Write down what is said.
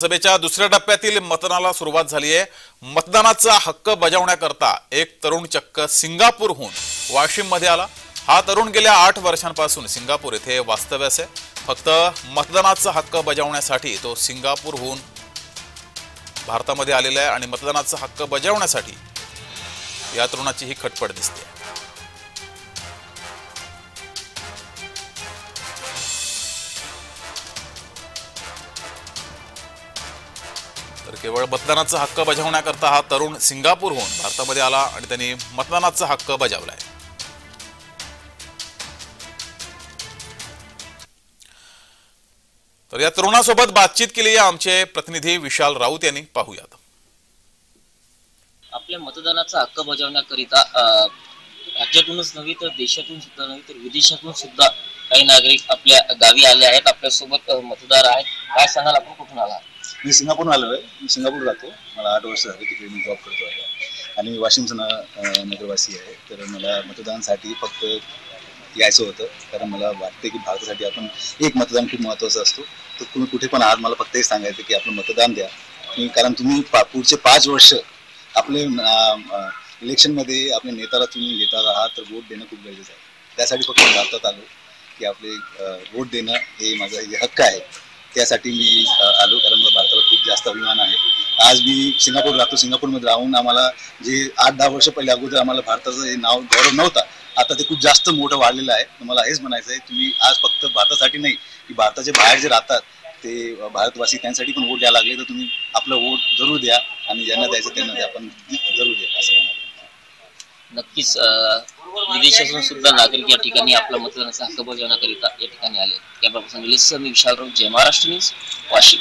सभेच्या दुसऱ्या टप्प्यातील मतदानाला सुरुवात झाली आहे। मतदानाचा हक्क बजावण्याकरता एक तरुण चक्क सिंगापूरहून वाशिम मध्ये आला। हा तरुण गेल्या 8 वर्षांपासून सिंगापूर येथे वास्तव्यास आहे। फक्त मतदानाचा हक्क बजावण्यासाठी तो सिंगापूरहून भारतामध्ये आलेला आहे आणि मतदानाचा हक्क बजावण्यासाठी या तरुणाची ही खटपट दिसते। तर केवळ मतदानाचा हक्क बजावण्याकरता हा तरुण सिंगापूरहून भारतामध्ये आला आणि त्यांनी मतदानाचा हक्क बजावलाय। तर या तरुणासोबत बातचीत केली आहे आमचे प्रतिनिधी विशाल राऊत यांनी। पाहूयात। आपल्या मतदानाचा हक्क बजावण्याकरिता राज्यातूनच नव्हे तर देशातून सुद्धा नव्हे तर विदेशातून सुद्धा काही नागरिक आपल्या गावी आले आहेत। आपल्या सोबत मतदार आहेत। काय सांगाल, आपण कुठून आला? मी सिंगापूरहून आलो आहे। मी सिंगापूर राहतो। मला 8 वर्ष झाली तिकडे मी जॉब करतो आहे आणि मी वाशिमचा नगरवासी आहे। तर मला मतदानासाठी फक्त यायचं होतं, कारण मला वाटते की भारतासाठी आपण एक मतदान खूप महत्त्वाचं असतो। तर तुम्ही कुठे पण आहात, मला फक्त हे सांगायचं की आपलं मतदान द्या, कारण तुम्ही पुढचे 5 वर्ष आपले इलेक्शनमध्ये आपल्या नेत्याला तुम्ही घेतात आहात, तर वोट देणं खूप गरजेचं आहे। त्यासाठी फक्त भारतात आलो की आपले वोट देणं हे माझा हक्क आहे। त्यासाठी मी आलो, कारण मला भारताला खूप जास्त अभिमान आहे। आज मी सिंगापूर राहतो। सिंगापूरमध्ये राहून आम्हाला जे 8-10 वर्ष पहिले अगोदर आम्हाला भारताचं हे नाव गौरव नव्हता, आता ते खूप जास्त मोठं वाढलेलं आहे। मला हेच म्हणायचं आहे, तुम्ही आज फक्त भारतासाठी नाही, की भारताचे बाहेर जे राहतात ते भारतवासी त्यांसाठी पण वोट द्यायला लागले, तर तुम्ही आपलं वोट जरूर द्या आणि ज्यांना द्यायचं त्यांना द्या, पण जरूर द्या असं म्हणा। नक्कीच विदेशातून सुद्धा नागरिक या ठिकाणी आपला मतदानाचा हक्क बजावण्याकरिता या ठिकाणी आले। त्यापासून मी विशाल राऊत, जय महाराष्ट्र न्यूज, वाशिम।